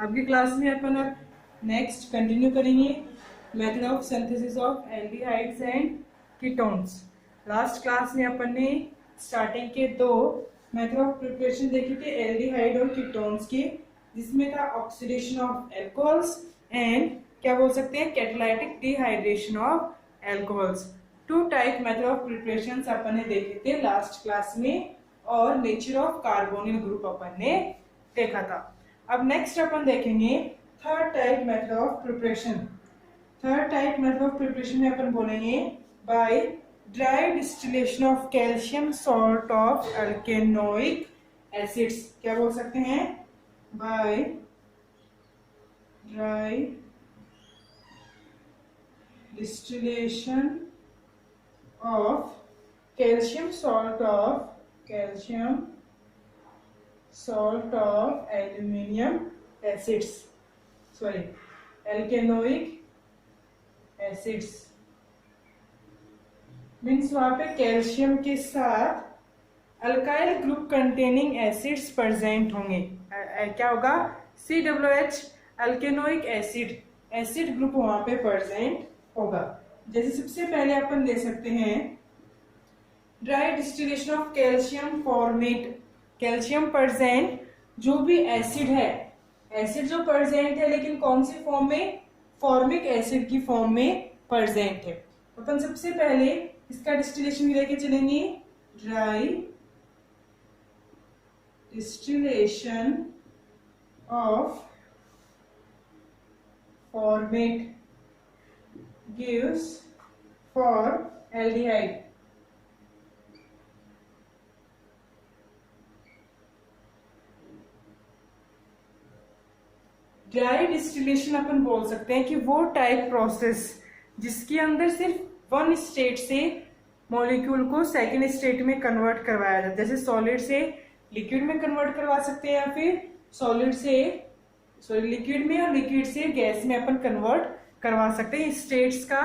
आपकी क्लास में अपन अब नेक्स्ट कंटिन्यू करेंगे method of synthesis of aldehydes and ketones. Last class में अपन ने स्टार्टिंग के दो मेथड ऑफ प्रिपरेशन देखे थे एल्डिहाइड और कीटोन्स के, जिसमें था ऑक्सीडेशन ऑफ एल्कोहल्स एंड क्या बोल सकते हैं catalytic dehydration of alcohols. Two type method of preparation अपन ने देखे थे लास्ट क्लास में, और नेचर ऑफ कार्बोनिल ग्रुप अपन ने देखा था। अब नेक्स्ट अपन देखेंगे third type method of preparation. Third type method of preparation में अपन बोलेंगे by dry distillation of calcium salt of alkanoic acids. क्या बोल सकते हैं? By dry distillation of calcium salt of aluminium acids, sorry, alkanoic acids means वहां पे calcium के साथ alkyl group containing acids present होंगे। क्या होगा? COOH अल्केनोइक एसिड ग्रुप वहां पे प्रेजेंट होगा। जैसे सबसे पहले अपन दे सकते हैं dry distillation of calcium formate. Calcium present जो भी एसिड है, एसिड जो प्रेजेंट है लेकिन कौन सी फॉर्म में? फॉर्मिक एसिड की फॉर्म में प्रेजेंट है। अपन सबसे पहले इसका डिस्टिलेशन लेके चलेंगे। Dry distillation of formate gives formaldehyde. Dry distillation अपन बोल सकते हैं कि वो टाइप प्रोसेस जिसके अंदर सिर्फ वन स्टेट से मॉलिक्यूल को सेकेंड स्टेट में कन्वर्ट करवाया जाता है। जैसे सॉलिड से लिक्विड में कन्वर्ट करवा सकते हैं, या फिर सॉलिड से लिक्विड में और लिक्विड से गैस में अपन कन्वर्ट करवा सकते हैं। स्टेट्स का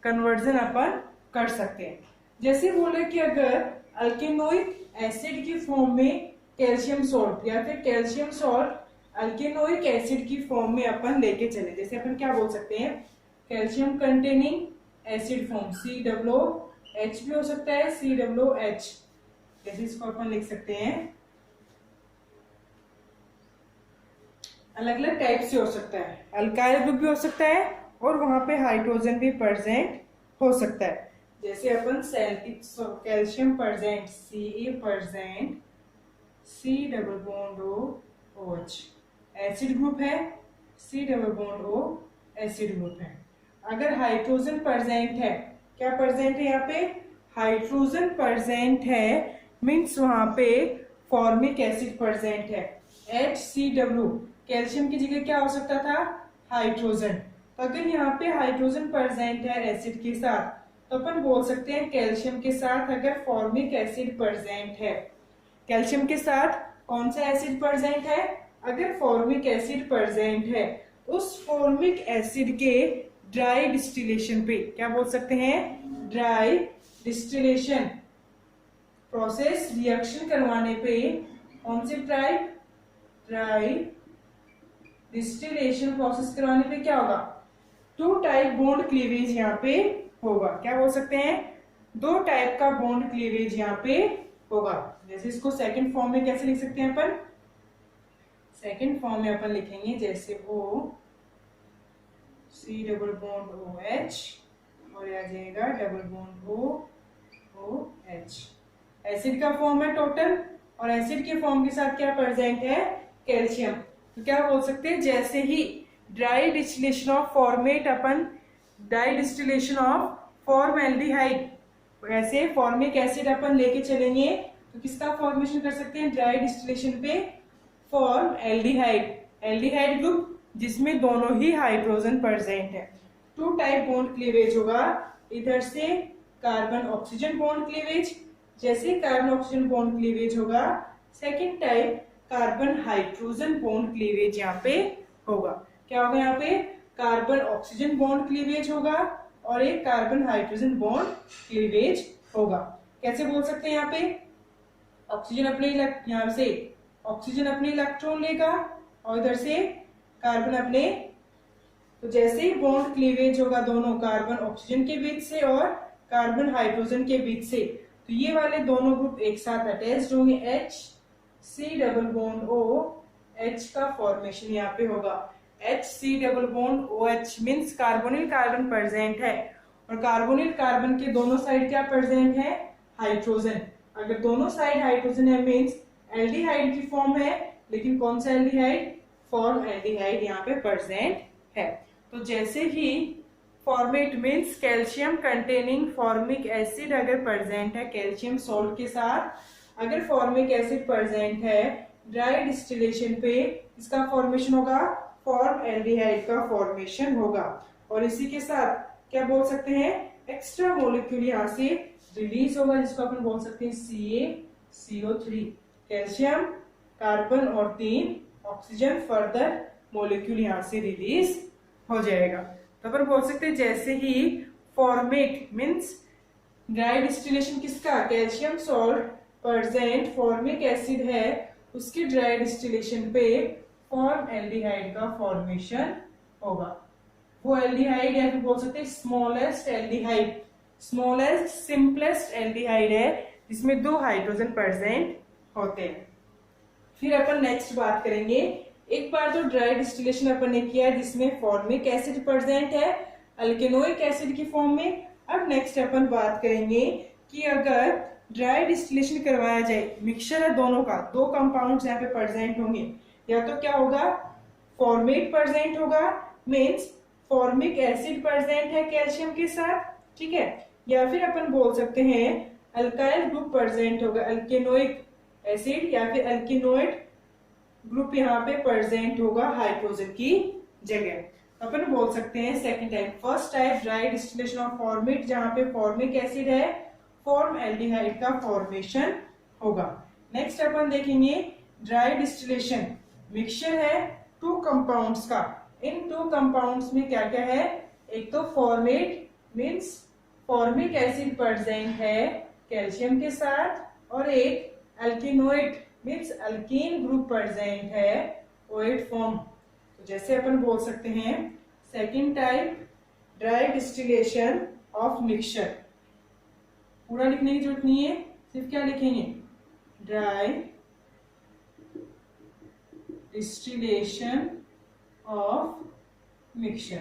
कन्वर्जन अपन कर सकते हैं। जैसे बोले कि अगर अल्केनोइक एसिड की फॉर्म में कैल्शियम सॉल्ट या फिर कैल्शियम सॉल्ट अल्केनोइक एसिड की फॉर्म में अपन लेके चले, जैसे अपन क्या बोल सकते हैं calcium containing acid form COOH भी हो सकता है, COOH जैसे इसको अपन लिख सकते हैं। अलग अलग टाइप से हो सकता है, अल्काइल ग्रुप भी हो सकता है और वहां पे हाइड्रोजन भी प्रेजेंट हो सकता है। जैसे अपन calcium present Ca present C+OH acid group है, C+O एसिड ग्रुप है। अगर हाइड्रोजन प्रेजेंट है, क्या प्रेजेंट है यहाँ पे? हाइड्रोजन प्रेजेंट है मीन्स वहां पे फॉर्मिक एसिड प्रेजेंट है। HCl कैल्शियम की जगह क्या हो सकता था? हाइड्रोजन। तो अगर यहाँ पे हाइड्रोजन प्रेजेंट है एसिड के साथ, तो अपन बोल सकते हैं कैल्शियम के साथ अगर फॉर्मिक एसिड प्रेजेंट है, कैल्शियम के साथ कौन सा एसिड प्रेजेंट है? अगर फॉर्मिक एसिड प्रेजेंट है, उस फॉर्मिक एसिड के ड्राई डिस्टिलेशन पे क्या बोल सकते हैं? ड्राई डिस्टिलेशन प्रोसेस रिएक्शन करवाने पे कौन सी टाइप? ड्राई डिस्टिलेशन प्रोसेस करवाने पे क्या होगा? टू टाइप बॉन्ड क्लीवेज यहाँ पे होगा। क्या बोल सकते हैं? दो टाइप का बॉन्ड क्लीवेज यहाँ पे होगा। जैसे इसको सेकंड फॉर्म में कैसे लिख सकते हैं अपन? सेकंड फॉर्म में अपन लिखेंगे जैसे O C+OH और आ जाएगा OH। एसिड का फॉर्म है टोटल, और एसिड के फॉर्म के साथ क्या प्रेजेंट है? कैल्शियम। तो क्या बोल सकते हैं? जैसे ही ड्राई डिस्टिलेशन ऑफ फॉर्मेट अपन dry distillation of formaldehyde, ऐसे फॉर्मिक एसिड अपन लेके चलेंगे तो किसका फॉर्मेशन कर सकते हैं? ड्राई डिस्टिलेशन पे फॉर्म एल्डिहाइड ग्रुप जिसमें दोनों ही हाइड्रोजन प्रेजेंट है। टू टाइप बॉन्ड क्लीवेज होगा, इधर से कार्बन ऑक्सीजन बॉन्ड क्लीवेज, जैसे कार्बन ऑक्सीजन बॉन्ड क्लीवेज होगा। Second type carbon hydrogen bond cleavage यहाँ पे होगा। क्या होगा यहाँ पे? कार्बन ऑक्सीजन बॉन्ड क्लीवेज होगा और एक कार्बन हाइड्रोजन बॉन्ड क्लीवेज होगा। कैसे बोल सकते हैं? यहाँ पे ऑक्सीजन अपने यहाँ से ऑक्सीजन अपने इलेक्ट्रॉन लेगा और इधर से कार्बन अपने, तो जैसे ही बॉन्ड क्लीवेज होगा दोनों कार्बन ऑक्सीजन के बीच से और कार्बन हाइड्रोजन के बीच से, तो ये वाले दोनों ग्रुप एक साथ अटैच्ड होंगे, H C double bond O H का फॉर्मेशन यहाँ पे होगा। H C double bond OH means carbonyl carbon present है, और कार्बोनिल कार्बन के दोनों साइड क्या प्रेजेंट है, हाइड्रोजन। अगर दोनों साइड हाइड्रोजन है मीन्स एल्डिहाइड की फॉर्म है, लेकिन कौन सा एल्डिहाइड, फॉर्म एल्डिहाइड यहाँ पे प्रेजेंट है। तो जैसे ही formate means calcium containing formic acid अगर प्रेजेंट है कैल्शियम सॉल्ट के साथ, अगर फॉर्मिक एसिड प्रेजेंट है ड्राई डिस्टिलेशन पे इसका फॉर्मेशन होगा, फॉर्म एल्डिहाइड का फॉर्मेशन होगा। और इसी के साथ क्या बोल सकते हैं, एक्स्ट्रा मॉलिक्यूल यहाँ से रिलीज होगा, जिसको अपन बोल सकते हैं CaCO3, कैल्शियम कार्बन और 3 ऑक्सीजन फर्दर मॉलिक्यूल यहाँ से रिलीज हो जाएगा। तो अपन बोल सकते हैं जैसे ही फॉर्मेट मीन्स ड्राई डिस्टिलेशन किसका, calcium salt present formic acid है, उसकी ड्राई डिस्टिलेशन पे फॉर्म एल्डिहाइड का फॉर्मेशन होगा। वो एल्डिहाइड या फिर बोल सकते हैं smallest aldehyde, smallest simplest aldehyde है जिसमें 2 हाइड्रोजन प्रेजेंट होते हैं। फिर अपन नेक्स्ट बात करेंगे, एक बार तो ड्राई डिस्टिलेशन अपन ने किया जिसमें फॉर्मिक एसिड प्रेजेंट है अल्केनोइक एसिड की फॉर्म में। अब नेक्स्ट अपन बात करेंगे कि अगर ड्राई डिस्टिलेशन करवाया जाए, मिक्सचर है दोनों का, 2 कंपाउंड्स यहाँ पे प्रेजेंट होंगे, या तो क्या होगा, फॉर्मेट प्रेजेंट होगा मीन्स फॉर्मिक एसिड प्रेजेंट है कैल्शियम के साथ, ठीक है, या फिर अपन बोल सकते हैं अल्काइल ग्रुप प्रेजेंट होगा, अल्केनोइक एसिड या फिर अल्केनोइड ग्रुप यहाँ पे प्रेजेंट होगा हाइड्रोजन की जगह। अपन बोल सकते हैं second type, first type dry distillation of format, जहाँ पे फॉर्मिक एसिड है फॉर्म एल्डिहाइड का फॉर्मेशन होगा। नेक्स्ट अपन देखेंगे ड्राई डिस्टिलेशन, मिक्सचर है 2 कंपाउंड्स का, इन 2 कंपाउंड्स में क्या क्या है, एक तो format means formic acid present है कैल्शियम के साथ, और एक अल्केनोइड मीन्स अल्कीन ग्रुप प्रेजेंट है OH फॉर्म। तो जैसे अपन बोल सकते हैं second type dry distillation of mixture, पूरा लिखने की जरूरत नहीं है, सिर्फ क्या लिखेंगे, dry distillation of mixture.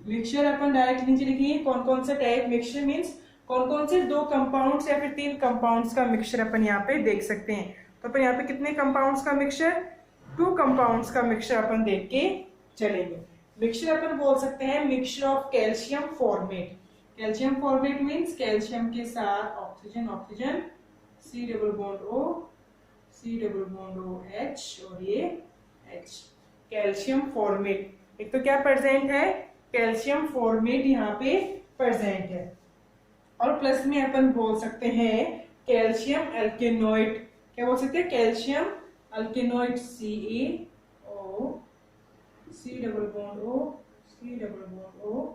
Mixture upon direct नीचे लिखेंगे कौन कौन सा टाइप मिक्सचर मीन्स कौन कौन से 2 कंपाउंड्स या फिर 3 कंपाउंड्स का मिक्सचर अपन यहाँ पे देख सकते हैं। तो अपन यहाँ पे कितने कंपाउंड्स का मिक्सचर, 2 कंपाउंड्स का मिक्सचर अपन देख के चलेंगे। मिक्सचर अपन बोल सकते हैं mixture of calcium formate, calcium formate means calcium के साथ oxygen oxygen C double bond O C double bond O H और ये H, कैल्शियम फॉर्मेट। एक तो क्या प्रेजेंट है, कैल्शियम फॉर्मेट यहाँ पे प्रेजेंट है, और प्लस में अपन बोल सकते हैं कैल्शियम अल्केनोइड, क्या बोल सकते हैं, calcium alkanoid CaO C double bond O C double bond O,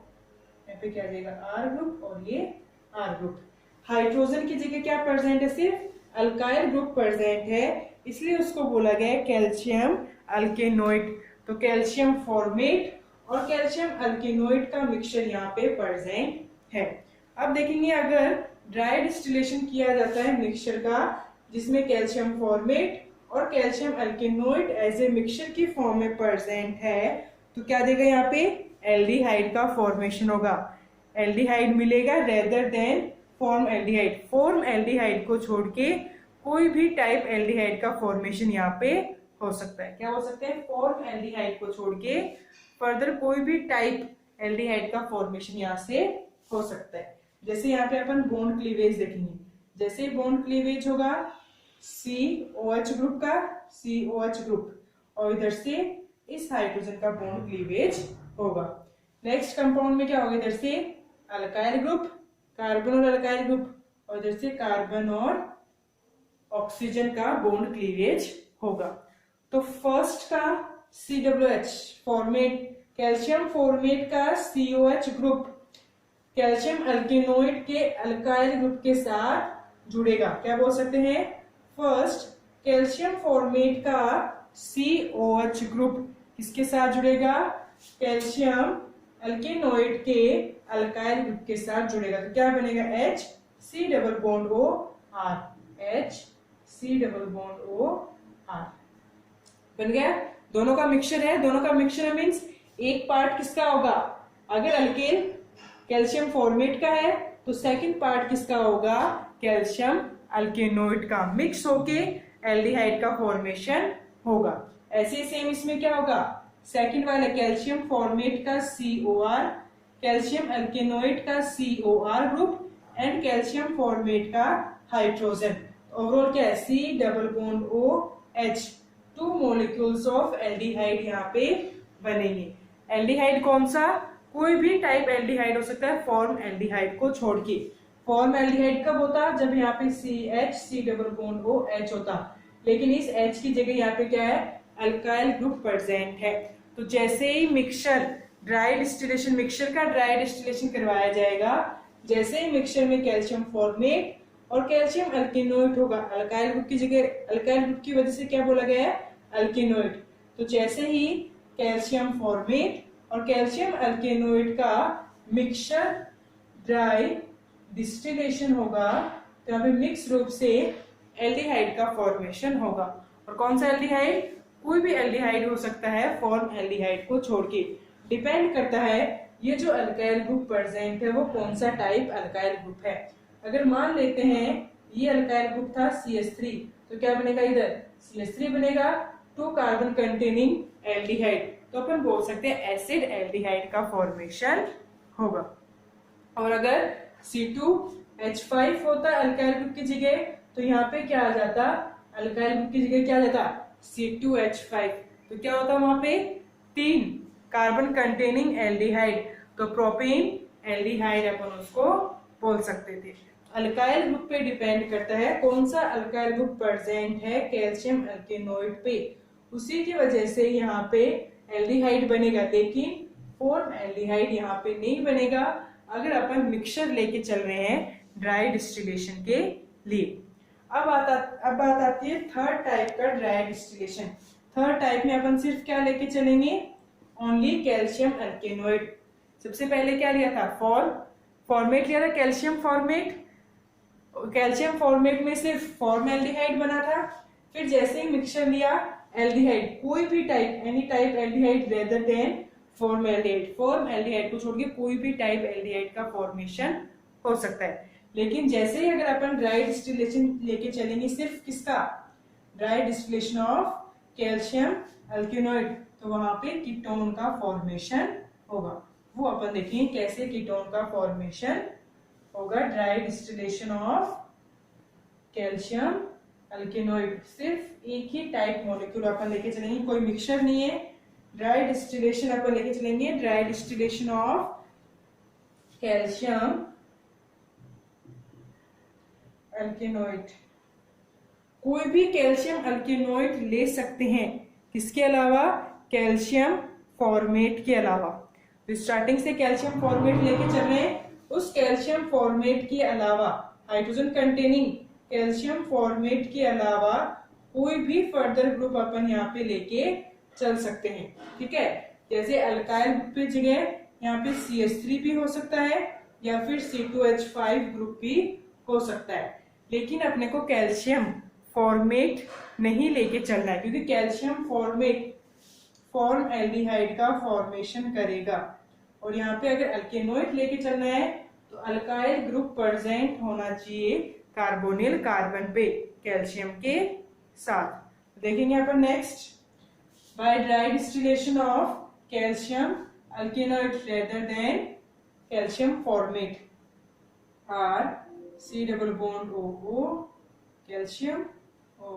यहाँ पे क्या आ जाएगा R ग्रुप और ये R ग्रुप। हाइड्रोजन की जगह क्या प्रेजेंट है, सिर्फ अल्काइल ग्रुप प्रेजेंट है, इसलिए उसको बोला गया है कैल्शियम अल्केनोइड। तो कैल्शियम फॉर्मेट और कैल्शियम अल्केनोइड का मिक्सचर यहाँ पे प्रेजेंट है। अब देखेंगे अगर ड्राई डिस्टिलेशन किया जाता है मिक्सचर का जिसमें कैल्शियम फॉर्मेट और कैल्शियम अल्केनोइड एज ए मिक्सचर की फॉर्म में प्रेजेंट है, तो क्या देगा यहाँ पे, एल्डिहाइड का फॉर्मेशन होगा, एल्डिहाइड मिलेगा rather than form aldehyde. Form aldehyde को छोड़ के कोई भी टाइप एल्डिहाइड का फॉर्मेशन यहाँ पे हो सकता है, क्या हो सकता है, फॉर्म एल्डिहाइड को छोड़ के फर्दर कोई भी टाइप एल्डिहाइड का फॉर्मेशन यहाँ से हो सकता है। जैसे यहाँ पे अपन बॉन्ड क्लीवेज देखेंगे, जैसे बॉन्ड क्लीवेज होगा COH ग्रुप का COH ग्रुप, और इधर से इस हाइड्रोजन का बॉन्ड क्लीवेज होगा। नेक्स्ट कंपाउंड में क्या होगा, इधर से अल्काइल ग्रुप, कार्बन और अल्काइल ग्रुप, और इधर से कार्बन और ऑक्सीजन का बॉन्ड क्लीवेज होगा। तो फर्स्ट का COH फॉर्मेट, कैल्शियम फॉर्मेट का COH ग्रुप कैल्शियम अल्केनोइड के अल्काइल ग्रुप के साथ जुड़ेगा, क्या बोल सकते हैं, फर्स्ट कैल्शियम फॉर्मेट का COH ग्रुप किसके साथ जुड़ेगा? कैल्शियम अल्केनोइड के अल्काइल ग्रुप के साथ जुड़ेगा। तो क्या बनेगा? HC double bond O R, HC double bond O R बन गया। दोनों का मिक्सचर है, दोनों का मिक्सचर मीन्स एक पार्ट किसका होगा? अगर अल्केन कैल्शियम फॉर्मेट का है तो सेकंड पार्ट किसका होगा? कैल्शियम अल्केनोइड का मिक्स होके एल्डिहाइड का फॉर्मेशन होगा। ऐसे ही सेम इसमें क्या होगा? सेकंड वाला कैल्शियम फॉर्मेट का COR, कैल्शियम अल्केनोइड का COR group and calcium formate का हाइड्रोजन। ओवरऑल क्या है? C double bond OH, 2 molecules of aldehyde यहाँ पे बनेंगे। एल्डिहाइड कौन सा? कोई भी टाइप एल्डिहाइड हो सकता है फॉर्म एल्डिहाइड को छोड़ के। फॉर्म एल्डिहाइड कब होता? जब यहाँ पे C डबल बॉन्ड OH होता, लेकिन इस H की जगह यहाँ पे क्या है? अल्काइल ग्रुप प्रेजेंट है। तो जैसे ही मिक्सचर ड्राई डिस्टिलेशन, मिक्सचर का ड्राई डिस्टिलेशन करवाया जाएगा, जैसे ही मिक्सचर में कैल्शियम फॉर्मेट और कैल्शियम अल्केनोइड होगा, अल्काइल ग्रुप की जगह, अल्काइल ग्रुप की वजह से क्या बोला गया है? अल्केनोइड। तो जैसे ही कैल्शियम फॉर्मेट और कैल्शियम अल्केनोइड का मिक्सचर ड्राई डिस्टिलेशन होगा, तो यहाँ पे मिक्स रूप से एल्डिहाइड का फॉर्मेशन होगा। और कौन सा एल्डिहाइड? कोई भी एल्डिहाइड हो सकता है फॉर्म एल्डिहाइड को छोड़ के। डिपेंड करता है ये जो अल्काइल ग्रुप प्रेजेंट है वो कौन सा टाइप अल्काइल ग्रुप है। अगर मान लेते हैं ये अल्काइल ग्रुप था CH3, तो क्या बनेगा? इधर CH3 बनेगा, 2 कार्बन कंटेनिंग एल्डिहाइड, तो अपन बोल सकते हैं एसिड एल्डिहाइड का फॉर्मेशन होगा। और अगर C2H5 होता अल्काइल ग्रुप की जगह, तो यहाँ पे क्या आ जाता? अल्काइल ग्रुप की जगह क्या आ जाता? C2H5। तो क्या होता वहां पे? 3 कार्बन कंटेनिंग एल्डिहाइड, तो प्रोपेन एल्डिहाइड अपन उसको बोल सकते थे। अल्काइल ग्रुप पे डिपेंड करता है कौन सा अल्काइल ग्रुप प्रेजेंट है कैल्शियम अल्केनोइड पे, उसी की वजह से यहाँ पे एल्डिहाइड बनेगा, लेकिन फॉर्म एल्डिहाइड यहाँ पे नहीं बनेगा अगर अपन मिक्सचर लेके चल रहे हैं ड्राई डिस्टिलेशन के लिए। अब बात आती है थर्ड टाइप का ड्राई डिस्टिलेशन। थर्ड टाइप में अपन सिर्फ क्या लेके चलेंगे? Only calcium alkanoid. सबसे पहले क्या लिया था? फॉर्मेट लिया था, कैल्शियम फॉर्मेट। कैल्शियम फॉर्मेट में सिर्फ फॉर्म एल्डिहाइड बना था। फिर जैसे ही मिक्सचर लिया एल्डिहाइड, कोई भी type, any type aldehyde rather than form aldehyde, form aldehyde को छोड़ के कोई भी टाइप एल्डिहाइड का फॉर्मेशन हो सकता है। लेकिन जैसे ही अगर अपन ड्राई डिस्टिलेशन लेके चलेंगे सिर्फ किसका? ड्राई डिस्टिलेशन ऑफ कैल्शियम अल्केनोइड, तो वहां पे कीटोन का फॉर्मेशन होगा। वो अपन देखेंगे कैसे कीटोन का फॉर्मेशन होगा ड्राई डिस्टिलेशन ऑफ कैल्शियम अल्केनोइड। सिर्फ एक ही टाइप मॉलिक्यूल अपन लेके चलेंगे, कोई मिक्सचर नहीं है। ड्राई डिस्टिलेशन अपन लेके चलेंगे, ड्राई डिस्टिलेशन ऑफ कैल्शियम अल्केनोइड। कोई भी कैल्शियम अल्केनोइड ले सकते हैं, किसके अलावा? कैल्शियम फॉर्मेट के अलावा। तो स्टार्टिंग से कैल्शियम फॉर्मेट लेके चल रहे हैं, उस कैल्शियम फॉर्मेट के अलावा, हाइड्रोजन कंटेनिंग कैल्शियम फॉर्मेट के अलावा कोई भी फर्दर ग्रुप अपन यहाँ पे लेके चल सकते हैं। ठीक है, जैसे अल्काइल ग्रुप की जगह यहाँ पे CH3 भी हो सकता है या फिर C2H5 ग्रुप भी हो सकता है, लेकिन अपने को कैल्शियम फॉर्मेट नहीं लेके चलना है, क्योंकि कैल्शियम फॉर्मेट फॉर्म एल्डिहाइड का फॉर्मेशन करेगा। और यहाँ पे अगर अल्केनोइड लेके चलना है तो अल्काइल ग्रुप प्रेजेंट होना चाहिए कार्बोनिल कार्बन पे कैल्शियम के साथ। देखेंगे अपन next, by dry distillation of calcium alkanoid rather than calcium formate, r C double bond O calcium O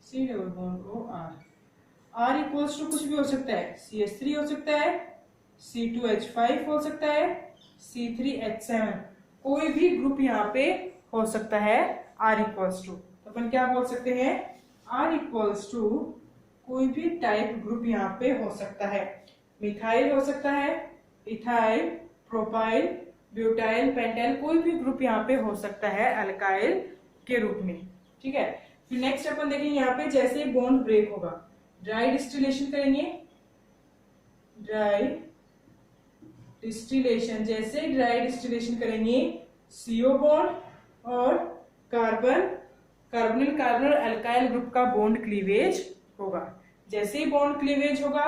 C double bond O R equals to कुछ भी हो सकता है, CH3 हो सकता है, C2H5 हो सकता है, C3H7, कोई भी ग्रुप यहाँ पे हो सकता है R इक्वल्स टू। तो अपन क्या बोल सकते हैं? R इक्वल्स टू कोई भी टाइप ग्रुप यहाँ पे हो सकता है। मिथाइल हो सकता है, इथाइल, प्रोपाइल, ब्यूटाइल, पेंटाइल, कोई भी ग्रुप यहाँ पे हो सकता है अल्काइल के रूप में। ठीक है, फिर नेक्स्ट अपन देखेंगे यहाँ पे जैसे बॉन्ड ब्रेक होगा, ड्राई डिस्टिलेशन करेंगे, ड्राई डिस्टिलेशन, जैसे ड्राई डिस्टिलेशन करेंगे CO बॉन्ड और कार्बन कार्बोनिल कार्बन और अल्काइल ग्रुप का बॉन्ड क्लीवेज होगा। जैसे ही बॉन्ड क्लीवेज होगा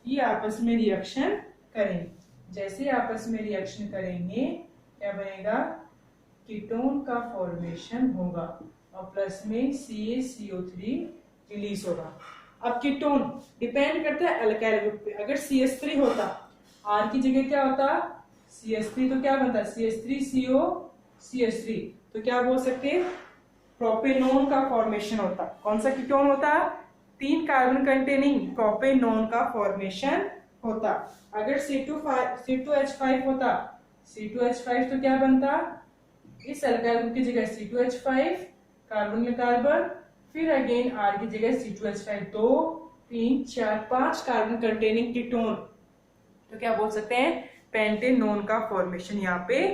ये आपस में रिएक्शन करेंगे। जैसे ही आपस में रिएक्शन करेंगे क्या बनेगा, कीटोन का फॉर्मेशन होगा और प्लस में CaCO3 रिलीज होगा। अब कीटोन डिपेंड करता है अल्काइल ग्रुप पे। अगर CH3 होता, R की जगह क्या होता CH3, तो क्या बनता CH3CO CH3, तो क्या बोल सकते प्रोपेनोन का फॉर्मेशन होता। कौन सा कीटोन होता, 3 कार्बन कंटेनिंग प्रोपेनोन का फॉर्मेशन होता। अगर C2H5 होता, C2H5 तो क्या बनता, इस अल्काइल ग्रुप की जगह C2H5 कार्बन में कार्बन, फिर अगेन R की जगह C2H5, 2 3 4 5 कार्बन कंटेनिंग कीटोन, तो क्या बोल सकते हैं पेंटेनोन का फॉर्मेशन यहाँ पे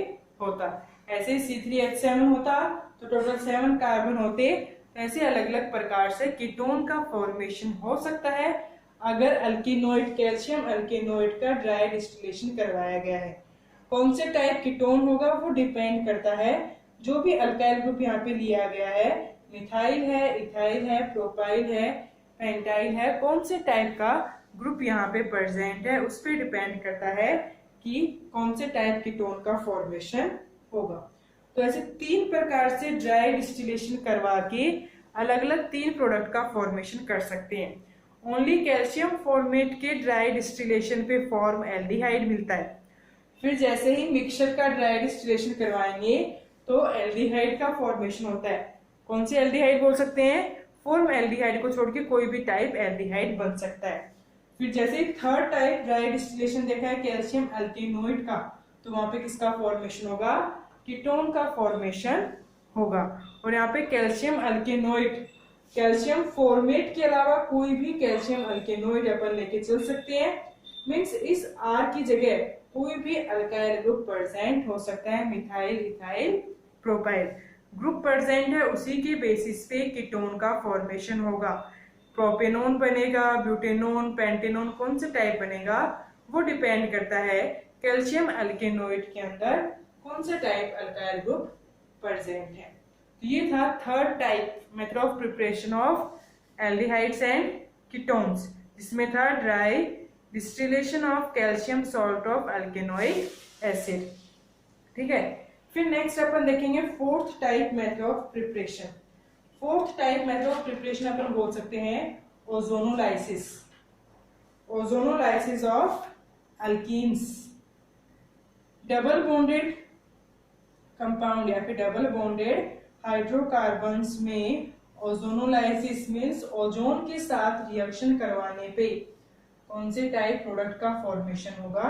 होता। ऐसे C3H7 होता तो टोटल 7 कार्बन होते। ऐसे अलग अलग प्रकार से कीटोन का फॉर्मेशन हो सकता है अगर अल्कीनोइड कैल्शियम अल्कीनोइड का ड्राई डिस्टिलेशन करवाया गया है। कौन से टाइप कीटोन होगा वो डिपेंड करता है। जो भी अल्काइल ग्रुप यहाँ पे लिया गया है, मिथाइल है, इथाइल है, प्रोपाइल है, पेंटाइल है, कौन से टाइप का ग्रुप यहाँ पे प्रेजेंट है उस पर डिपेंड करता है कि कौन से टाइप कीटोन का फॉर्मेशन होगा। तो ऐसे 3 प्रकार से ड्राई डिस्टिलेशन करवा के अलग अलग 3 प्रोडक्ट का फॉर्मेशन कर सकते हैं। ओनली कैल्शियम फॉर्मेट के ड्राई डिस्टिलेशन पे फॉर्म एल्डिहाइड मिलता है। फिर जैसे ही मिक्सचर का ड्राई डिस्टिलेशन करवाएंगे तो एल्डिहाइड का फॉर्मेशन होता है। कौन सी एल्डिहाइड बोल सकते हैं, फॉर्म एल्डिहाइड को छोड़ के कोई भी टाइप एल्डिहाइड बन सकता है। फिर जैसे ही थर्ड टाइप ड्राई डिस्टिलेशन देखा है कैल्शियम अल्कीनोइड का, तो वहां पे किसका फॉर्मेशन होगा, कीटोन का फॉर्मेशन होगा। और यहाँ पे कैल्शियम अल्कीनोइड, कैल्शियम फॉर्मेट के अलावा कोई भी कैल्शियम अल्कीनोइड अपन लेके चल सकते हैं। मीन्स इस R की जगह कोई भी अल्काइल ग्रुप प्रेजेंट हो सकता है, methyl ethyl propyl group present है, उसी के बेसिस पे कीटोन का फॉर्मेशन होगा। प्रोपेनोन बनेगा, ब्यूटेनोन, पेंटेनोन, कौन से टाइप बनेगा वो डिपेंड करता है कैल्शियम अल्केनोइड के अंदर कौन सा टाइप अल्काइल ग्रुप प्रेजेंट है। तो ये था third type method of preparation of aldehydes and ketones, जिसमें था dry distillation of calcium salt of alkanoic acid. ठीक है, फिर नेक्स्ट अपन देखेंगे fourth type method of preparation. Fourth type method of preparation अपन बोल सकते हैं ozonolysis, ozonolysis of alkenes. Double bonded compound या फिर डबल बॉन्डेड हाइड्रोकार्बन्स में ओजोनोलाइसिस मीन्स ओजोन के साथ रिएक्शन करवाने पे कौन से टाइप प्रोडक्ट का फॉर्मेशन होगा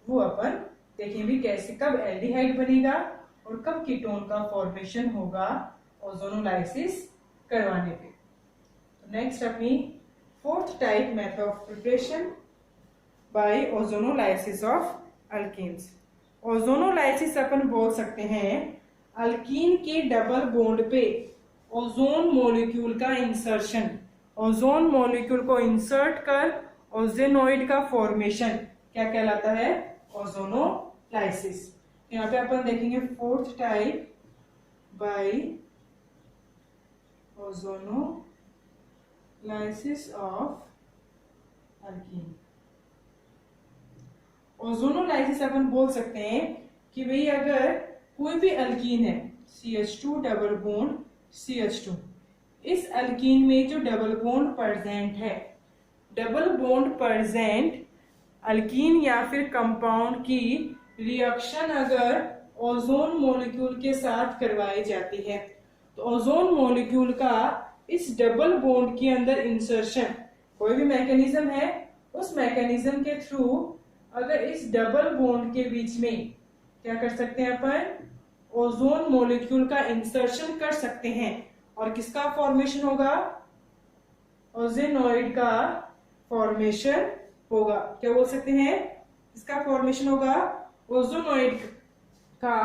वो अपन देखेंगे, कैसे कब एल्डिहाइड बनेगा और कब कीटोन का फॉर्मेशन होगा ओजोनोलाइसिस करवाने पे। तो नेक्स्ट अपनी fourth type method of preparation by ozonolysis of alkenes. Ozonolysis अपन बोल सकते हैं अल्कीन के डबल बॉन्ड पे ओजोन मॉलिक्यूल का इंसर्शन, ओजोन मॉलिक्यूल को इंसर्ट कर ओजेनोइड का फॉर्मेशन क्या कहलाता है, ओजोनोलाइसिस। यहाँ पे अपन देखेंगे fourth type by ozonolysis of alkene. Ozonolysis अपन बोल सकते हैं कि भाई अगर कोई भी अल्कीन है CH2 डबल बॉन्ड CH2, इस अल्कीन में जो डबल बॉन्ड प्रेजेंट है, डबल बॉन्ड प्रेजेंट अल्कीन या फिर कंपाउंड की रिएक्शन अगर ओजोन मॉलिक्यूल के साथ करवाई जाती है तो ओजोन मॉलिक्यूल का इस डबल बॉन्ड के अंदर इंसर्शन कोई भी मैकेनिज्म है, उस मैकेनिज्म के थ्रू अगर इस डबल बॉन्ड के बीच में क्या कर सकते हैं अपन, ओजोन मॉलिक्यूल का इंसर्शन कर सकते हैं और किसका फॉर्मेशन होगा, ओजेनोइड का फॉर्मेशन होगा। क्या बोल सकते हैं, इसका फॉर्मेशन होगा, ओजोनोइड का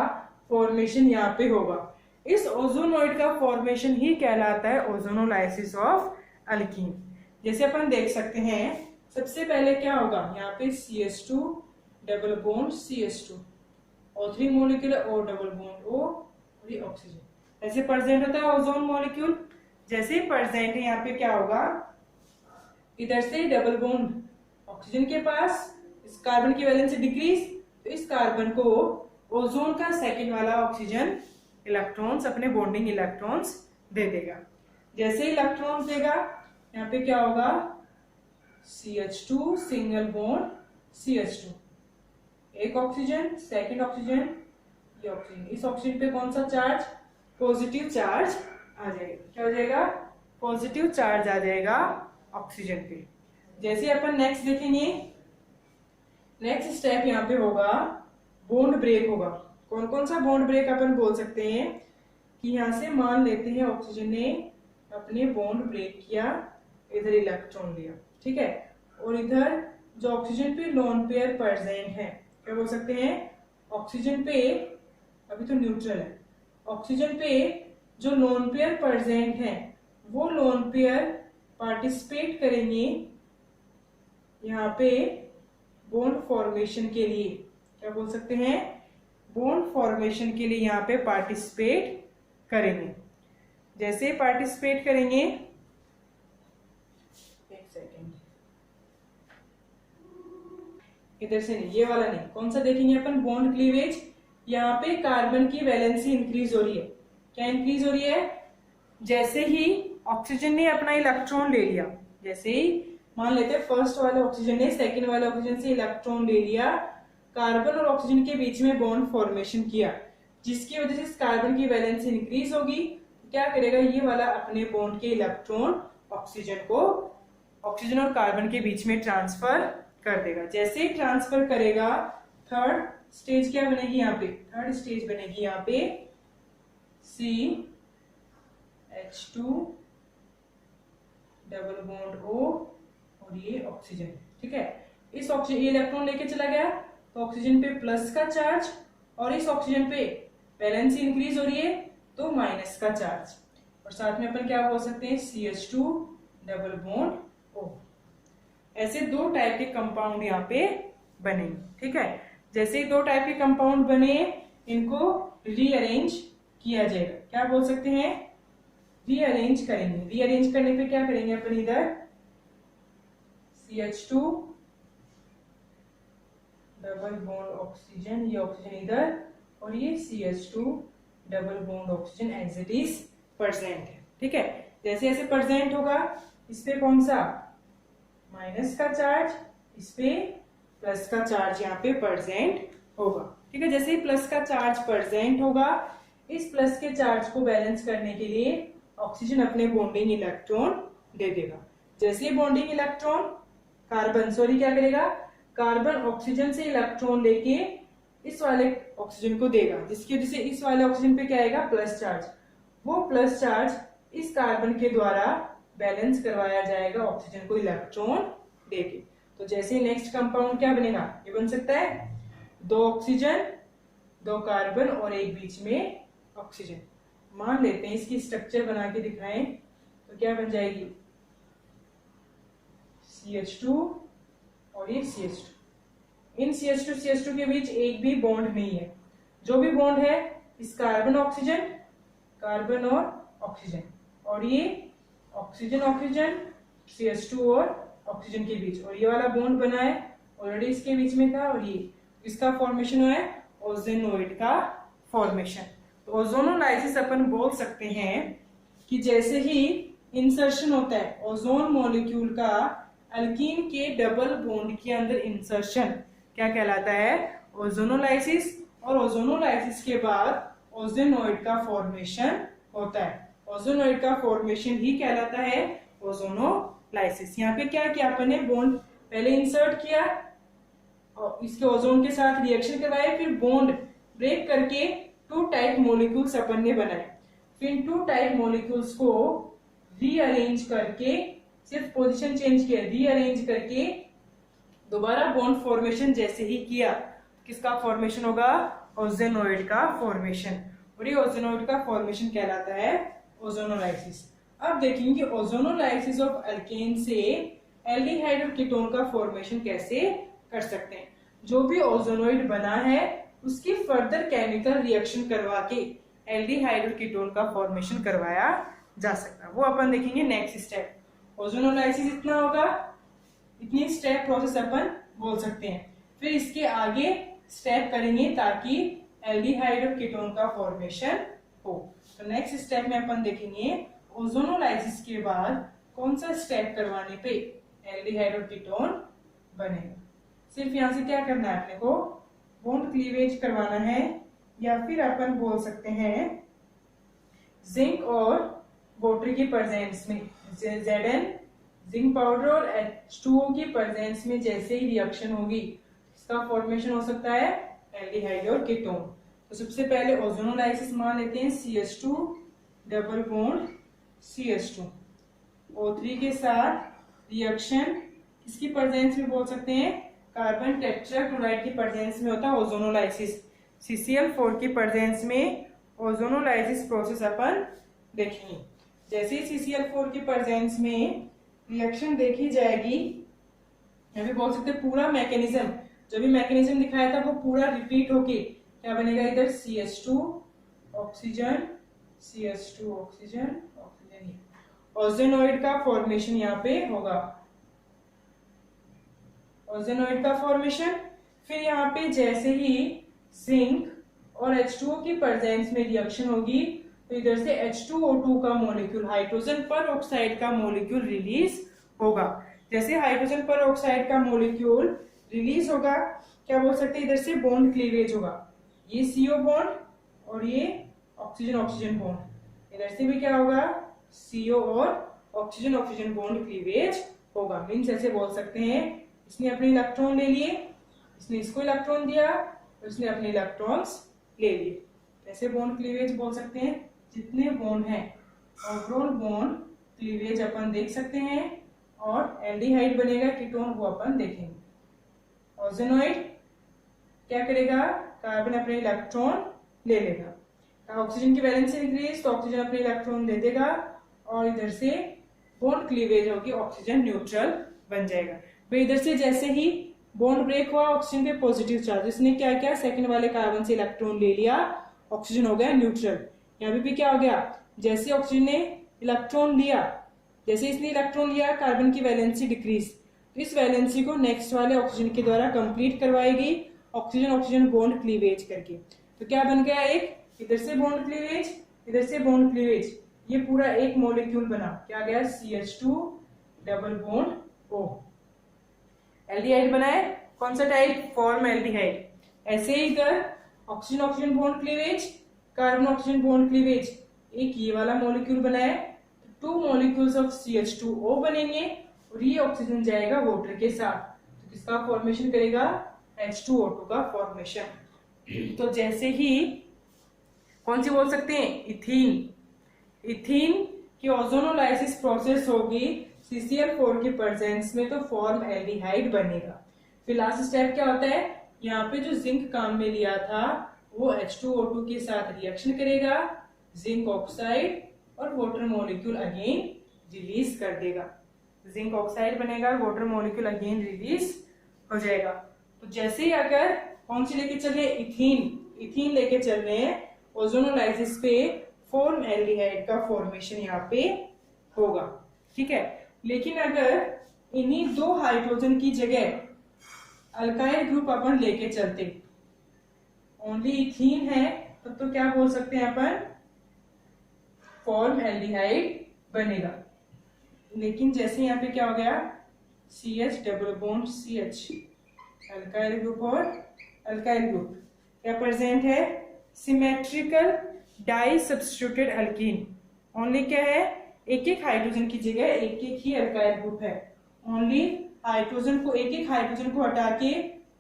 फॉर्मेशन यहाँ पे होगा। इस ओजोनोइड का फॉर्मेशन ही कहलाता है ओजोनोलाइसिस ऑफ अल्कीन। जैसे अपन देख सकते हैं सबसे पहले क्या होगा, यहाँ पे CH2 double bond CH2, O3 molecule O double bond O और ये ऑक्सीजन। ऐसे प्रेजेंट होता है ओजोन मॉलिक्यूल। जैसे ही प्रेजेंट है यहाँ पे क्या होगा, इधर से डबल बॉन्ड ऑक्सीजन के पास, इस कार्बन की वैलेंसी डिक्रीज, तो इस कार्बन को ओजोन का सेकंड वाला ऑक्सीजन इलेक्ट्रॉन्स, अपने बॉन्डिंग इलेक्ट्रॉन्स दे देगा। जैसे इलेक्ट्रॉन्स देगा यहाँ पे क्या होगा, CH2 सिंगल बॉन्ड CH2, एक ऑक्सीजन, सेकंड ऑक्सीजन, ये ऑक्सीजन। इस ऑक्सीजन पे कौन सा चार्ज, पॉजिटिव चार्ज आ जाएगा। क्या हो जाएगा, पॉजिटिव चार्ज आ जाएगा ऑक्सीजन पे। जैसे अपन नेक्स्ट देखेंगे, नेक्स्ट स्टेप यहाँ पे होगा बॉन्ड ब्रेक होगा। कौन कौन सा बॉन्ड ब्रेक अपन बोल सकते हैं कि यहाँ से मान लेते हैं ऑक्सीजन ने अपने बॉन्ड ब्रेक किया, इधर इलेक्ट्रॉन लिया, ठीक है, और इधर जो ऑक्सीजन पे लोन पेयर प्रेजेंट है, क्या बोल सकते हैं, ऑक्सीजन पे अभी तो न्यूट्रल है, ऑक्सीजन पे जो लोन पेयर प्रेजेंट है वो लोन पेयर पार्टिसिपेट करेंगे यहाँ पे बॉन्ड फॉर्मेशन के लिए। क्या बोल सकते हैं, बॉन्ड फॉर्मेशन के लिए यहाँ पे पार्टिसिपेट करेंगे। जैसे पार्टिसिपेट करेंगे, एक सेकेंड, इधर से नहीं, ये वाला नहीं, कौन सा देखेंगे अपन, बॉन्ड क्लीवेज। यहाँ पे कार्बन की वैलेंसी इंक्रीज हो रही है। क्या इंक्रीज हो रही है, जैसे ही ऑक्सीजन ने अपना इलेक्ट्रॉन ले लिया, जैसे ही मान लेते हैं फर्स्ट वाले ऑक्सीजन ने सेकंड वाले ऑक्सीजन से इलेक्ट्रॉन ले लिया, कार्बन और ऑक्सीजन के बीच में बॉन्ड फॉर्मेशन किया, जिसकी वजह से इस कार्बन की वैलेंसी इंक्रीज होगी। क्या करेगा, ये वाला अपने बॉन्ड के इलेक्ट्रॉन ऑक्सीजन को, ऑक्सीजन और कार्बन के बीच में ट्रांसफर कर देगा। जैसे ही ट्रांसफर करेगा, थर्ड स्टेज क्या बनेगी, यहाँ पे थर्ड स्टेज बनेगी यहाँ पे CH2 डबल बॉन्ड O और ये ऑक्सीजन, ठीक है। इस ऑक्सीजन इलेक्ट्रॉन लेके चला गया तो ऑक्सीजन पे प्लस का चार्ज, और इस ऑक्सीजन पे वैलेंसी इंक्रीज हो रही है तो माइनस का चार्ज, और साथ में अपन क्या बोल सकते हैं, CH2 डबल बॉन्ड O। ऐसे दो टाइप के कंपाउंड यहाँ पे बनेंगे, ठीक है। जैसे ही दो टाइप के कंपाउंड बने, इनको रीअरेंज किया जाएगा। क्या बोल सकते हैं, रीअरेंज करेंगे। रीअरेंज करने पे क्या करेंगे अपन, इधर CH2 डबल बॉन्ड ऑक्सीजन, ये ऑक्सीजन इधर, और ये CH2 double bond oxygen as it is present है, ठीक है। जैसे जैसे प्रेजेंट होगा, इस पे कौन सा माइनस का चार्ज, इस पे प्लस का चार्ज यहाँ पे प्रेजेंट होगा, ठीक है। जैसे ही प्लस का चार्ज प्रेजेंट होगा, इस प्लस के चार्ज को बैलेंस करने के लिए ऑक्सीजन अपने बॉन्डिंग इलेक्ट्रॉन दे देगा। जैसे ही बॉन्डिंग इलेक्ट्रॉन कार्बन, सॉरी क्या करेगा, कार्बन ऑक्सीजन से इलेक्ट्रॉन लेके इस वाले ऑक्सीजन को देगा, जिसकी वजह से इस वाले ऑक्सीजन पे क्या आएगा, प्लस चार्ज। वो प्लस चार्ज इस कार्बन के द्वारा बैलेंस करवाया जाएगा ऑक्सीजन को इलेक्ट्रॉन देके। तो जैसे नेक्स्ट कंपाउंड क्या बनेगा, ये बन सकता है दो ऑक्सीजन, दो कार्बन और एक बीच में ऑक्सीजन। मान लेते हैं इसकी स्ट्रक्चर बना के दिखाएं तो क्या बन जाएगी, CH2 और ये CH2। इन CH2 के बीच एक भी बॉन्ड नहीं है। जो भी बॉन्ड है इस कार्बन ऑक्सीजन, कार्बन और ऑक्सीजन, और ये ऑक्सीजन ऑक्सीजन CH2 और ऑक्सीजन के बीच, और ये वाला बॉन्ड बना है ऑलरेडी इसके बीच में था, और ये इसका फॉर्मेशन हुआ है ओजोनोइड का फॉर्मेशन। तो ओजोनोलाइसिस अपन बोल सकते हैं कि जैसे ही इंसर्शन होता है ओजोन मॉलिक्यूल का अल्कीन के डबल बॉन्ड के अंदर इंसर्शन, क्या कहलाता है, ओजोनोलाइसिस। और ओजोनोलाइसिस के बाद ओजोनोइड का फॉर्मेशन होता है। ओजोनोइड का फॉर्मेशन ही कहलाता है ओजोनोलाइसिस। यहाँ पे क्या किया अपन ने, बॉन्ड पहले इंसर्ट किया और इसके ओजोन के साथ रिएक्शन करवाए, फिर बॉन्ड ब्रेक करके टू टाइप मॉलिक्यूल्स अपन ने बनाए। फिर टू टाइप मॉलिक्यूल्स को रीअरेंज करके, सिर्फ पोजीशन चेंज किया, रीअरेंज करके दोबारा बॉन्ड फॉर्मेशन जैसे ही किया, किसका फॉर्मेशन होगा, ओजोनोइड का फॉर्मेशन, और ये ओजोनोइड का फॉर्मेशन कहलाता है ओजोनोलाइसिस। अब देखेंगे ओजोनोलाइसिस ऑफ अल्केन से एल्डिहाइड और कीटोन का फॉर्मेशन कैसे कर सकते हैं। जो भी ओजोनोइड बना है उसकी फर्दर केमिकल रिएक्शन करवा के एल्डिहाइड और कीटोन का फॉर्मेशन करवाया जा सकता है, वो अपन देखेंगे नेक्स्ट स्टेप। ओजोनोलाइसिस इतना होगा, इतनी स्टेप प्रोसेस अपन बोल सकते हैं। फिर इसके आगे स्टेप करेंगे ताकि एल्डिहाइड और कीटोन का फॉर्मेशन हो। तो नेक्स्ट स्टेप में अपन देखेंगे ओजोनोलाइसिस के बाद कौन सा स्टेप करवाने पे एल्डिहाइड और कीटोन बनेगा। सिर्फ यहां से क्या करना है, अपने को बॉन्ड क्लीवेज करवाना है, या फिर अपन बोल सकते हैं जिंक और वाटर की प्रेजेंस में Zn जिंक पाउडर और H2O की प्रेजेंस में जैसे ही रिएक्शन होगी इसका फॉर्मेशन हो सकता है एल्डिहाइड और कीटोन। तो सबसे पहले ओजोनोलाइसिस मान लेते हैं CH2 double bond CH2, O3 के साथ रिएक्शन किसकी प्रेजेंस में बोल सकते हैं, कार्बन टेट्राक्लोराइड की प्रेजेंस में होता है ओजोनोलाइसिस। CCl4 की प्रेजेंस में ओजोनोलाइसिस प्रोसेस अपन देखेंगे। जैसे ही CCl4 की प्रेजेंस में रिएक्शन देखी जाएगी, या फिर बोल सकते हैं पूरा मैकेनिज्म, जो भी मैकेनिज्म दिखाया था वो पूरा रिपीट होके क्या बनेगा, इधर CH2 oxygen CH2 oxygen oxygen, ओजोनोइड का फॉर्मेशन यहाँ पे होगा, ओजोनोइड का फॉर्मेशन। फिर यहाँ पे जैसे ही जिंक और H2O की प्रेजेंस में रिएक्शन होगी तो इधर से H2O2 का मॉलिक्यूल, हाइड्रोजन पर ऑक्साइड का मॉलिक्यूल रिलीज होगा। जैसे हाइड्रोजन पर ऑक्साइड का मॉलिक्यूल रिलीज होगा, क्या बोल सकते हैं, इधर से बॉन्ड क्लीवेज होगा, ये CO बॉन्ड और ये ऑक्सीजन ऑक्सीजन बॉन्ड, इधर से भी क्या होगा, CO और ऑक्सीजन ऑक्सीजन बॉन्ड क्लीवेज होगा। मीन्स ऐसे बोल सकते हैं इसने अपने इलेक्ट्रॉन ले लिए, इसने इसको इलेक्ट्रॉन दिया, उसने अपने इलेक्ट्रॉन्स ले लिए, ऐसे बॉन्ड क्लीवेज बोल सकते हैं। जितने बॉन्ड हैं ओवरऑल बॉन्ड क्लीवेज अपन देख सकते हैं, और एल्डिहाइड बनेगा कीटोन वो अपन देखेंगे। ओजोनोइड क्या करेगा, कार्बन अपने इलेक्ट्रॉन ले लेगा, ऑक्सीजन की वैलेंसी इंक्रीज तो ऑक्सीजन अपने इलेक्ट्रॉन दे देगा, और इधर से बॉन्ड क्लीवेज होगी, ऑक्सीजन न्यूट्रल बन जाएगा। भाई इधर से जैसे ही बॉन्ड ब्रेक हुआ, ऑक्सीजन पे पॉजिटिव चार्ज, इसने क्या किया, सेकंड वाले कार्बन से इलेक्ट्रॉन ले लिया, ऑक्सीजन हो गया न्यूट्रल। यहाँ पे भी क्या हो गया, जैसे ऑक्सीजन ने इलेक्ट्रॉन लिया, जैसे इसने इलेक्ट्रॉन लिया कार्बन की वैलेंसी डिक्रीज, तो इस वैलेंसी को नेक्स्ट वाले ऑक्सीजन के द्वारा कंप्लीट करवाएगी ऑक्सीजन ऑक्सीजन बॉन्ड क्लीवेज करके। तो क्या बन गया, एक इधर से बॉन्ड क्लीवेज, इधर से बॉन्ड क्लीवेज, ये पूरा एक मॉलिक्यूल बना, क्या गया, CH2 double bond O। Aldehyde बना है, कौन सा टाइप, फॉर्म एल्डिहाइड। ऐसे ही इधर oxygen oxygen bond cleavage, carbon oxygen bond cleavage, एक ये वाला मॉलिक्यूल बना है, 2 मॉलिक्यूल्स ऑफ CH2O बनेंगे, और ये ऑक्सीजन जाएगा वाटर के साथ, तो किसका फॉर्मेशन करेगा, H2O2 का फॉर्मेशन। तो जैसे ही कौन सी बोल सकते हैं, इथीन, इथीन की ओजोनोलाइसिस प्रोसेस होगी CCl4 की प्रेजेंस में, तो फॉर्म एल्डिहाइड बनेगा। फिर लास्ट स्टेप क्या होता है, यहाँ पे जो जिंक काम में लिया था वो H2O2 के साथ रिएक्शन करेगा, जिंक ऑक्साइड और वाटर मॉलिक्यूल अगेन रिलीज कर देगा, जिंक ऑक्साइड बनेगा, वाटर मॉलिक्यूल अगेन रिलीज हो जाएगा। तो जैसे ही अगर कौन सी लेके चल रहे, इथीन, इथीन लेके चल रहे हैं ओजोनोलाइसिस पे, फॉर्म एल्डिहाइड का फॉर्मेशन यहाँ पे होगा, ठीक है। लेकिन अगर इन्हीं 2 हाइड्रोजन की जगह अल्काइल ग्रुप अपन लेके चलते, ओनली इथीन है, तो क्या बोल सकते हैं अपन, फॉर्म एल्डिहाइड बनेगा। लेकिन जैसे यहाँ पे क्या हो गया, CH double bond CH, alkyl group और अल्काइल ग्रुप क्या प्रेजेंट है, symmetrical di substituted alkene. Only क्या है, एक एक हाइड्रोजन की जगह एक एक ही अल्काइल ग्रुप है, ओनली हाइड्रोजन को, एक एक हाइड्रोजन को हटा के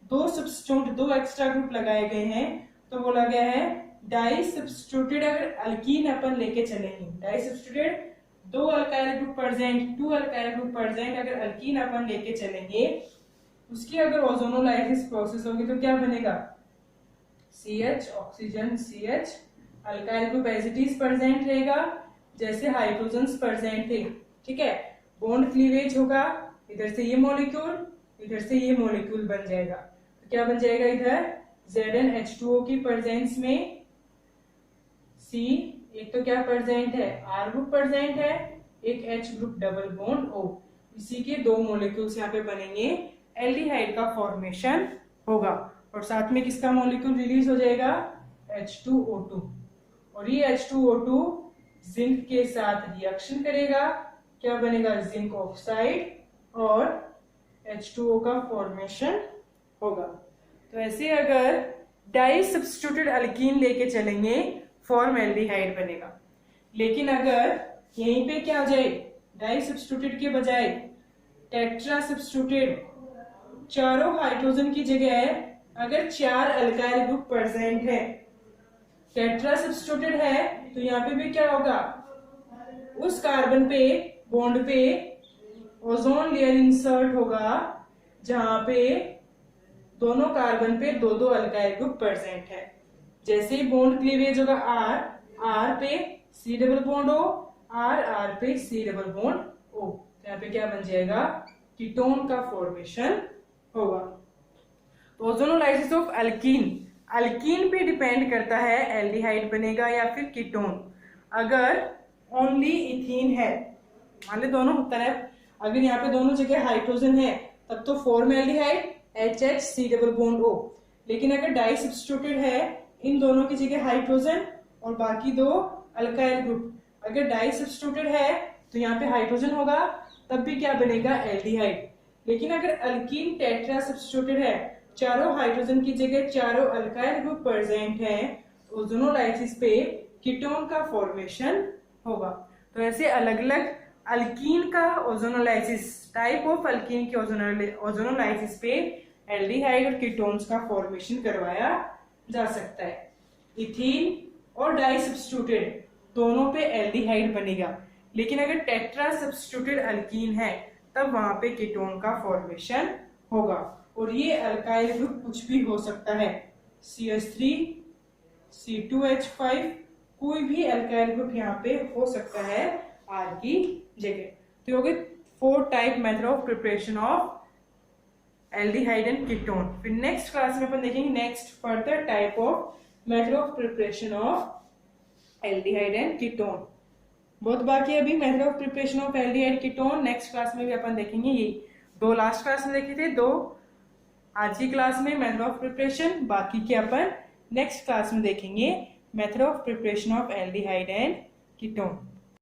2 सब्स्टिट्यूट, 2 एक्स्ट्रा ग्रुप लगाए गए हैं, तो बोला गया है डाई सब्स्टिट्यूटेड। अगर अल्कीन अपन लेके चलेंगे, di substituted 2 alkyl group present, 2 alkyl group present, अगर अल्कीन अपन लेके चलेंगे, उसकी अगर ओजोनोलाइसिस प्रोसेस होगी तो क्या बनेगा, CH oxygen CH, alkyl group as it is present रहेगा जैसे हाइड्रोजन प्रेजेंट थे, ठीक है। बॉन्ड क्लीवेज होगा, इधर से ये मॉलिक्यूल, इधर से ये मॉलिक्यूल बन जाएगा। तो क्या बन जाएगा इधर ZnH2O की प्रेजेंस में C, एक तो क्या प्रेजेंट है R ग्रुप प्रेजेंट है, एक H group double bond O, इसी के दो मॉलिक्यूल्स यहाँ पे बनेंगे, एल्डिहाइड का फॉर्मेशन होगा। और साथ में किसका मॉलिक्यूल रिलीज हो जाएगा H2O2, और ये H2O2 जिंक के साथ रिएक्शन करेगा, क्या बनेगा जिंक ऑक्साइड और H2O का फॉर्मेशन होगा। तो ऐसे अगर डाई सब्स्टिट्यूटेड अल्कीन लेके चलेंगे फॉर्मएल्डिहाइड बनेगा। लेकिन अगर यहीं पे क्या आ जाए, डाई सब्स्टिट्यूटेड के बजाय टेट्रा सब्स्टिट्यूटेड, चारों हाइड्रोजन की जगह अगर 4 अल्काइल ग्रुप प्रेजेंट है, टेट्रा सब्स्टिट्यूटेड है, तो यहाँ पे भी क्या होगा, उस कार्बन पे बॉन्ड पे ओजोन लेयर इंसर्ट होगा जहां पे दोनों कार्बन पे दो दो अल्काइल ग्रुप प्रेजेंट है। जैसे ही बॉन्ड क्लीवेज होगा R पे C double bond O, R पे C डबल बॉन्ड O, तो यहाँ पे क्या बन जाएगा कीटोन का फॉर्मेशन होगा। तो ओजोनोलाइसिस ऑफ अल्कीन, अल्कीन पे डिपेंड करता है एल्डिहाइड बनेगा या फिर कीटोन। अगर ओनली इथीन है, मान ले दोनों तरफ अगर यहाँ पे दोनों जगह हाइड्रोजन है तब तो फॉर्मएल्डिहाइड HC डबल बॉन्ड O। लेकिन अगर डाई सब्स्टिट्यूटेड है, इन दोनों की जगह हाइड्रोजन और बाकी दो अल्काइल ग्रुप, अगर डाई सब्स्टिट्यूटेड है तो यहाँ पे हाइड्रोजन होगा, तब भी क्या बनेगा एल्डिहाइड। लेकिन अगर अल्कीन टेट्रा सब्स्टिट्यूटेड है, चारों हाइड्रोजन की जगह चारों अल्काइल ग्रुप प्रेजेंट है, ओजोनोलाइसिस पे कीटोन का फॉर्मेशन होगा। तो ऐसे अलग अलग अल्कीन का ओजोनोलाइसिस, टाइप ऑफ अल्कीन के ओजोनोलाइसिस पे एल्डिहाइड और कीटोन्स का फॉर्मेशन करवाया जा सकता है। इथीन और डाई सब्स्टिट्यूटेड दोनों पे एल्डिहाइड बनेगा, लेकिन अगर टेट्रा सब्स्टिट्यूटेड अल्कीन है तब वहां पे कीटोन का फॉर्मेशन होगा। और ये अल्काइल ग्रुप कुछ भी हो सकता है, CH3, C2H5, कोई भी अल्काइल ग्रुप यहाँ पे हो सकता है R की जगह। तो हो गए 4 type method of preparation of aldehyde and ketone. फिर नेक्स्ट क्लास में अपन देखेंगे next further type of method of preparation of aldehyde and ketone. बहुत बाकी अभी method of preparation of aldehyde ketone next class में भी अपन देखेंगे। ये 2 लास्ट क्लास में देखे थे, 2 आज की क्लास में मेथड ऑफ प्रिपरेशन, बाकी के अपन नेक्स्ट क्लास में देखेंगे method of preparation of aldehyde and ketone.